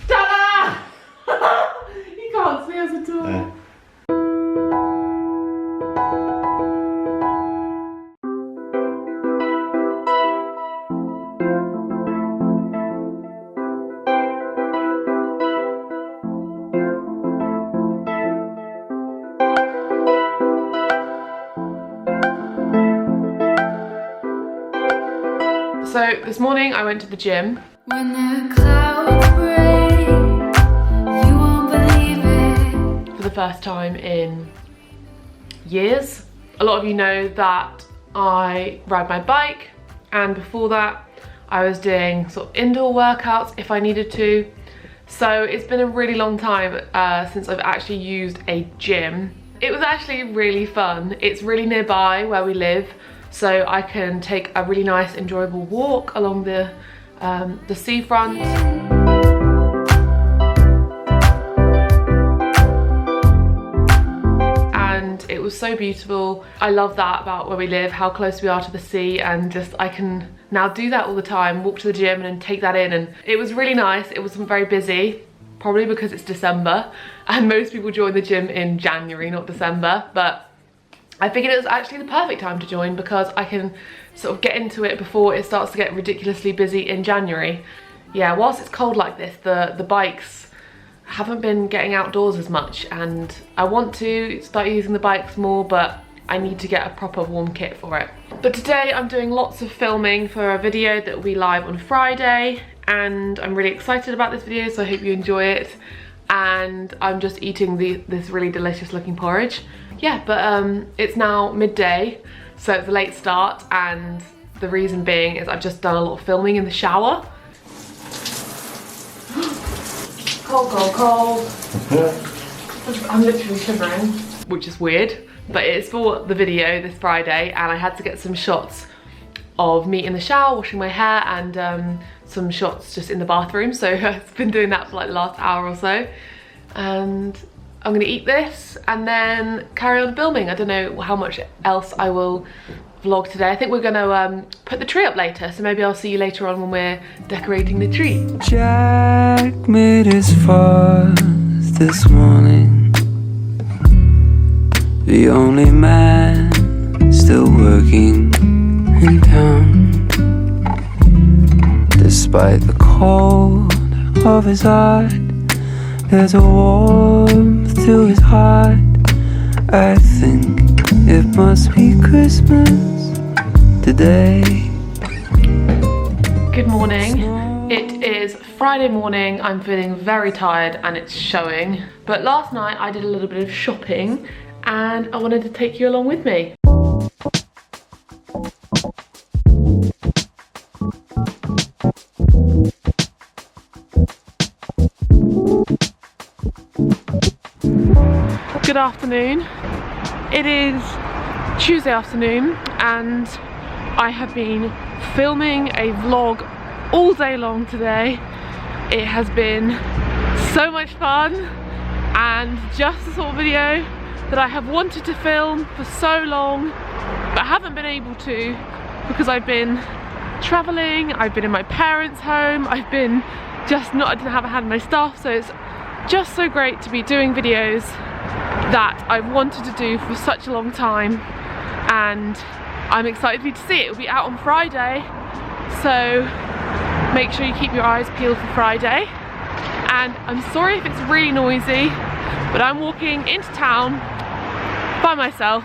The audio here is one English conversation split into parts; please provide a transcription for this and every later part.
Ta-da! You can't see us at all. So this morning I went to the gym. When the clouds break, you won't believe it. For the first time in years. A lot of you know that I ride my bike, and before that I was doing sort of indoor workouts if I needed to. So it's been a really long time since I've actually used a gym. It was actually really fun. It's really nearby where we live, so I can take a really nice, enjoyable walk along the seafront. And it was so beautiful. I love that about where we live, how close we are to the sea, and just I can now do that all the time, walk to the gym and take that in. And it was really nice. It wasn't very busy, probably because it's December and most people join the gym in January, not December, but I figured it was actually the perfect time to join because I can sort of get into it before it starts to get ridiculously busy in January. Yeah, whilst it's cold like this, the bikes haven't been getting outdoors as much, and I want to start using the bikes more, but I need to get a proper warm kit for it. But today I'm doing lots of filming for a video that will be live on Friday, and I'm really excited about this video, so I hope you enjoy it. And I'm just eating this really delicious looking porridge. Yeah, but it's now midday, so it's a late start, and the reason being is I've just done a lot of filming in the shower. Cold, cold, cold. I'm literally shivering, which is weird, but it's for the video this Friday, and I had to get some shots of me in the shower, washing my hair, and some shots just in the bathroom. So I've been doing that for like the last hour or so, and I'm gonna eat this and then carry on filming. I don't know how much else I will vlog today. I think we're gonna put the tree up later, so maybe I'll see you later on when we're decorating the tree. Jack made his fuss this morning, the only man still working in town. Despite the cold of his heart, there's a warmth to his heart. I think it must be Christmas today. Good morning. It is Friday morning. I'm feeling very tired and it's showing. But last night I did a little bit of shopping and I wanted to take you along with me. Good afternoon. It is Tuesday afternoon and I have been filming a vlog all day long today. It has been so much fun and just the sort of video that I have wanted to film for so long but haven't been able to because I've been traveling, I've been in my parents' home, I haven't had my stuff, so it's just so great to be doing videos that I've wanted to do for such a long time, and I'm excited for you to see it. It'll be out on Friday, so make sure you keep your eyes peeled for Friday. And I'm sorry if it's really noisy, but I'm walking into town by myself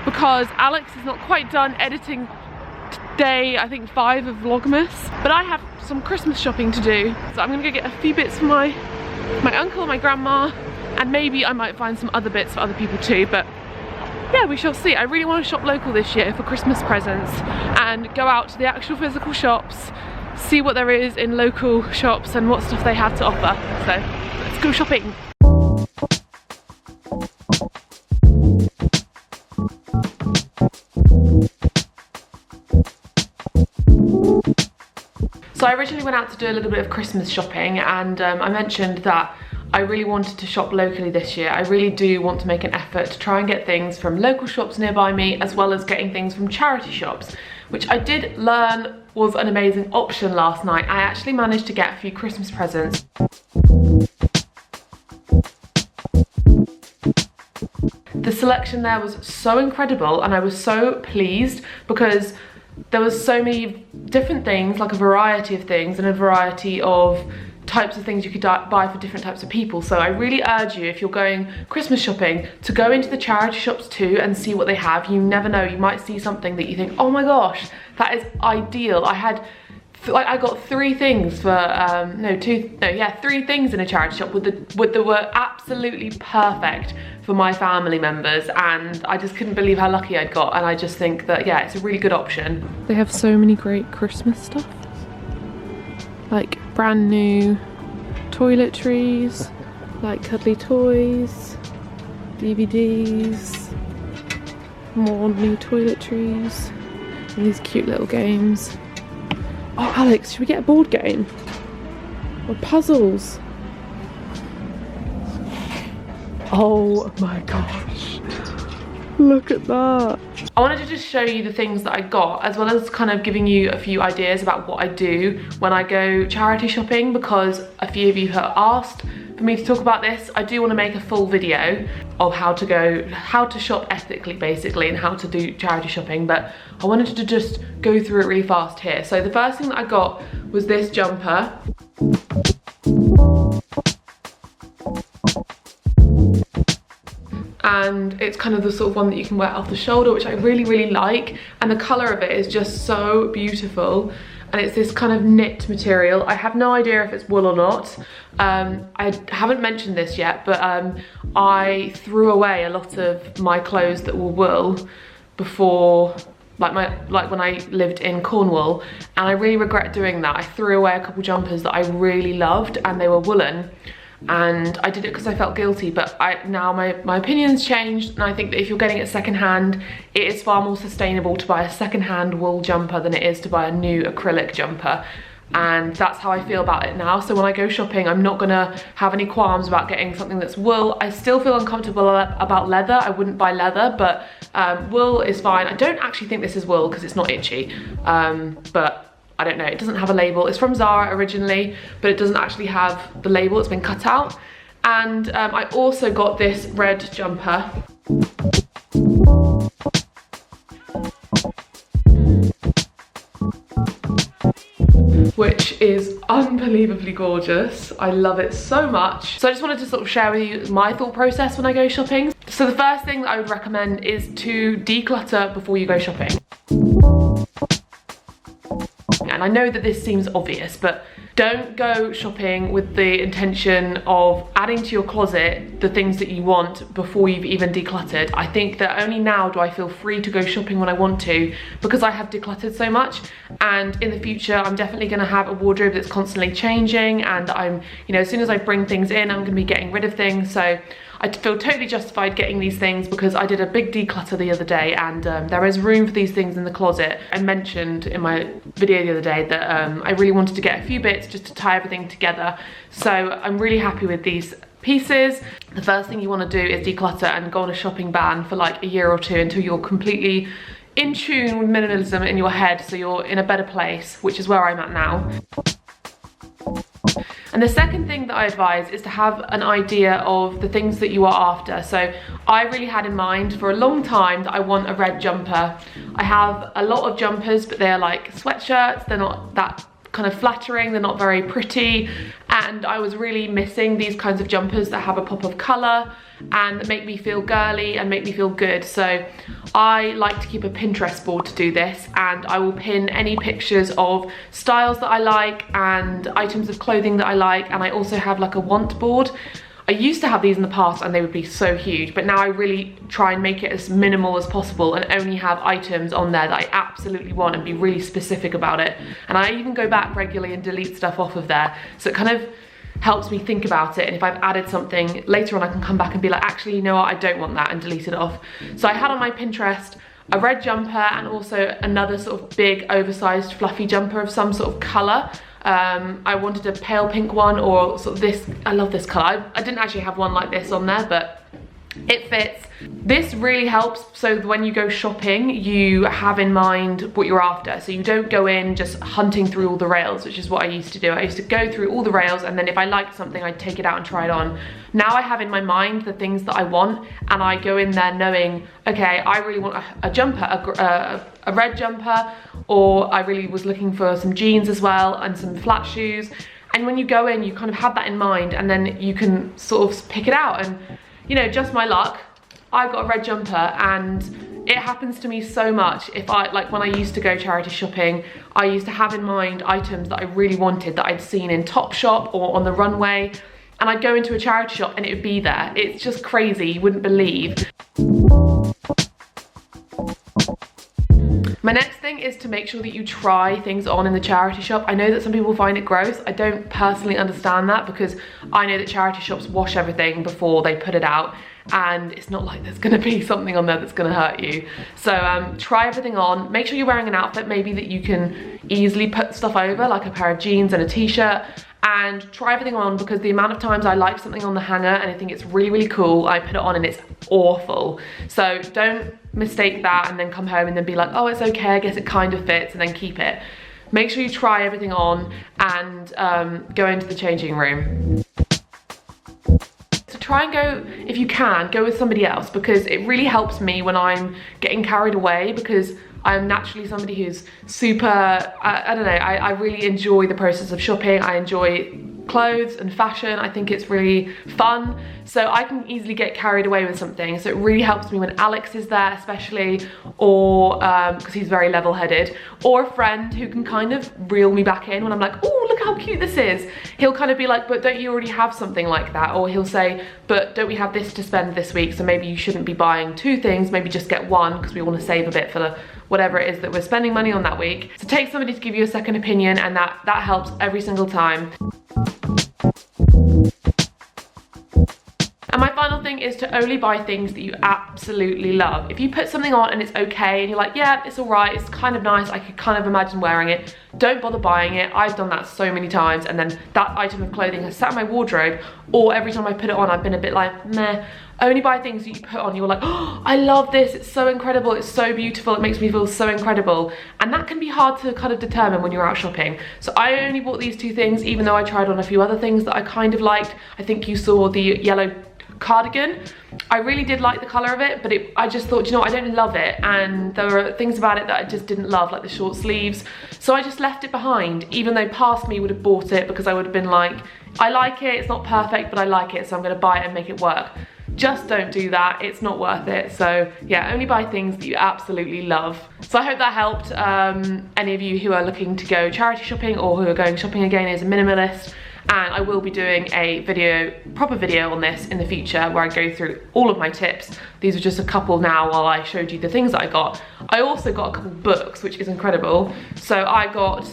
because Alex is not quite done editing day, I think 5 of Vlogmas, but I have some Christmas shopping to do, so I'm gonna go get a few bits for my uncle, my grandma, and maybe I might find some other bits for other people too, but yeah, we shall see. I really want to shop local this year for Christmas presents and go out to the actual physical shops, see what there is in local shops and what stuff they have to offer. So let's go shopping. So I originally went out to do a little bit of Christmas shopping, and I mentioned that I really wanted to shop locally this year. I really do want to make an effort to try and get things from local shops nearby me, as well as getting things from charity shops, which I did learn was an amazing option last night. I actually managed to get a few Christmas presents. The selection there was so incredible, and I was so pleased because there was so many different things, like a variety of things and a variety of types of things you could buy for different types of people. So I really urge you, if you're going Christmas shopping, to go into the charity shops too and see what they have. You never know, you might see something that you think, oh my gosh, that is ideal. I got 3 things for, 3 things in a charity shop that were absolutely perfect for my family members, and I just couldn't believe how lucky I'd got, and I just think that, yeah, it's a really good option. They have so many great Christmas stuff, like brand new toiletries, like cuddly toys, DVDs, more new toiletries, and these cute little games. Oh, Alex, should we get a board game? Or puzzles? Oh my gosh, look at that. I wanted to just show you the things that I got, as well as kind of giving you a few ideas about what I do when I go charity shopping, because a few of you have asked for me to talk about this. I do want to make a full video of how to shop ethically basically, and how to do charity shopping, but I wanted to just go through it really fast here. So the first thing that I got was this jumper. And it's kind of the sort of one that you can wear off the shoulder, which I really, really like. And the colour of it is just so beautiful. And it's this kind of knit material. I have no idea if it's wool or not. I haven't mentioned this yet, but I threw away a lot of my clothes that were wool before, like when I lived in Cornwall, and I really regret doing that. I threw away a couple jumpers that I really loved, and they were woolen. And I did it because I felt guilty, but now my opinion's changed, and I think that if you're getting it secondhand, it is far more sustainable to buy a secondhand wool jumper than it is to buy a new acrylic jumper. And that's how I feel about it now. So when I go shopping, I'm not gonna have any qualms about getting something that's wool. I still feel uncomfortable about leather. I wouldn't buy leather, but wool is fine. I don't actually think this is wool because it's not itchy, but I don't know, it doesn't have a label. It's from Zara originally, but it doesn't actually have the label, it's been cut out. And I also got this red jumper. Which is unbelievably gorgeous. I love it so much. So I just wanted to sort of share with you my thought process when I go shopping. So the first thing that I would recommend is to declutter before you go shopping. And I know that this seems obvious, but don't go shopping with the intention of adding to your closet the things that you want before you've even decluttered. I think that only now do I feel free to go shopping when I want to, because I have decluttered so much. And in the future, I'm definitely gonna have a wardrobe that's constantly changing, and I'm, you know, as soon as I bring things in, I'm gonna be getting rid of things. So I feel totally justified getting these things because I did a big declutter the other day, and there is room for these things in the closet. I mentioned in my video the other day that I really wanted to get a few bits just to tie everything together. So I'm really happy with these pieces. The first thing you want to do is declutter and go on a shopping ban for like a year or two until you're completely in tune with minimalism in your head, so you're in a better place, which is where I'm at now. And the second thing that I advise is to have an idea of the things that you are after. So I really had in mind for a long time that I want a red jumper. I have a lot of jumpers, but they're like sweatshirts. They're not that kind of flattering, they're not very pretty, and I was really missing these kinds of jumpers that have a pop of colour and make me feel girly and make me feel good. So I like to keep a Pinterest board to do this, and I will pin any pictures of styles that I like and items of clothing that I like, and I also have like a want board. I used to have these in the past and they would be so huge, but now I really try and make it as minimal as possible and only have items on there that I absolutely want and be really specific about it. And I even go back regularly and delete stuff off of there, so it kind of helps me think about it, and if I've added something later on I can come back and be like, actually, you know what, I don't want that, and delete it off. So I had on my Pinterest a red jumper and also another sort of big oversized fluffy jumper of some sort of colour. I wanted a pale pink one, or sort of this, I love this colour. I didn't actually have one like this on there, but It fits. This really helps so when you go shopping, you have in mind what you're after. So you don't go in just hunting through all the rails, which is what I used to do. I used to go through all the rails, and then if I liked something, I'd take it out and try it on. Now I have in my mind the things that I want, and I go in there knowing, okay, I really want a jumper, a red jumper, or I really was looking for some jeans as well and some flat shoes. And when you go in, you kind of have that in mind, and then you can sort of pick it out. And you know, just my luck, I got a red jumper, and it happens to me so much. If like when I used to go charity shopping, I used to have in mind items that I really wanted that I'd seen in Topshop or on the runway, and I'd go into a charity shop and it would be there. It's just crazy, you wouldn't believe. My next thing is to make sure that you try things on in the charity shop. I know that some people find it gross. I don't personally understand that, because I know that charity shops wash everything before they put it out, and it's not like there's gonna be something on there that's gonna hurt you. So try everything on. Make sure you're wearing an outfit maybe that you can easily put stuff over, like a pair of jeans and a t-shirt, and try everything on, because the amount of times I like something on the hanger and I think it's really, really cool, I put it on and it's awful. So don't mistake that and then come home and then be like, oh, it's okay, I guess it kind of fits, and then keep it. Make sure you try everything on and go into the changing room. So try and go, if you can, go with somebody else, because it really helps me when I'm getting carried away, because I'm naturally somebody who's super, I don't know, I really enjoy the process of shopping. I enjoy clothes and fashion. I think it's really fun. So I can easily get carried away with something. So it really helps me when Alex is there, especially, or because he's very level-headed, or a friend who can kind of reel me back in when I'm like, oh, look how cute this is. He'll kind of be like, but don't you already have something like that? Or he'll say, but don't we have this to spend this week? So maybe you shouldn't be buying 2 things, maybe just get 1, because we want to save a bit for the whatever it is that we're spending money on that week. So take somebody to give you a second opinion, and that helps every single time. And my final thing is to only buy things that you absolutely love. If you put something on and it's okay and you're like, yeah, it's all right, it's kind of nice, I could kind of imagine wearing it, don't bother buying it. I've done that so many times, and then that item of clothing has sat in my wardrobe, or every time I put it on, I've been a bit like, meh. Only buy things that you put on, you're like, oh, I love this, it's so incredible, it's so beautiful, it makes me feel so incredible. And that can be hard to kind of determine when you're out shopping. So I only bought these 2 things, even though I tried on a few other things that I kind of liked. I think you saw the yellow cardigan. I really did like the colour of it, but I just thought, you know, I don't love it, and there were things about it that I just didn't love, like the short sleeves. So I just left it behind, even though past me would have bought it, because I would have been like, I like it, it's not perfect, but I like it, so I'm going to buy it and make it work. Just don't do that, it's not worth it. So yeah, only buy things that you absolutely love. So I hope that helped any of you who are looking to go charity shopping, or who are going shopping again as a minimalist. And I will be doing a proper video on this in the future, where I go through all of my tips. These are just a couple now while I showed you the things that I got. I also got a couple books, which is incredible. So I got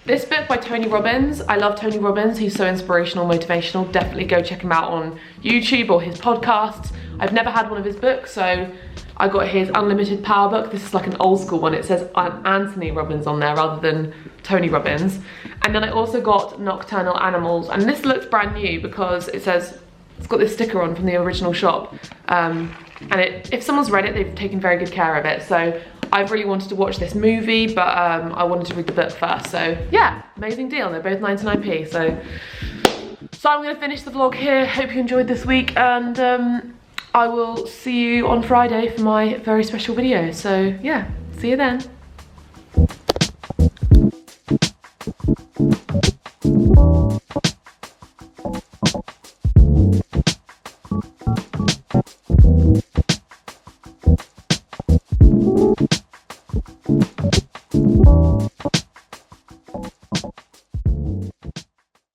this book by Tony Robbins. I love Tony Robbins, he's so inspirational, motivational. Definitely go check him out on YouTube or his podcasts. I've never had one of his books, so I got his Unlimited Power book. This is like an old school one. It says Anthony Robbins on there rather than Tony Robbins. And then I also got Nocturnal Animals, and this looks brand new because it says, it's got this sticker on from the original shop. And if someone's read it, they've taken very good care of it. So I've really wanted to watch this movie, but I wanted to read the book first. So yeah, amazing deal. They're both 99p. So I'm gonna finish the vlog here. Hope you enjoyed this week, and I will see you on Friday for my very special video. So yeah, see you then.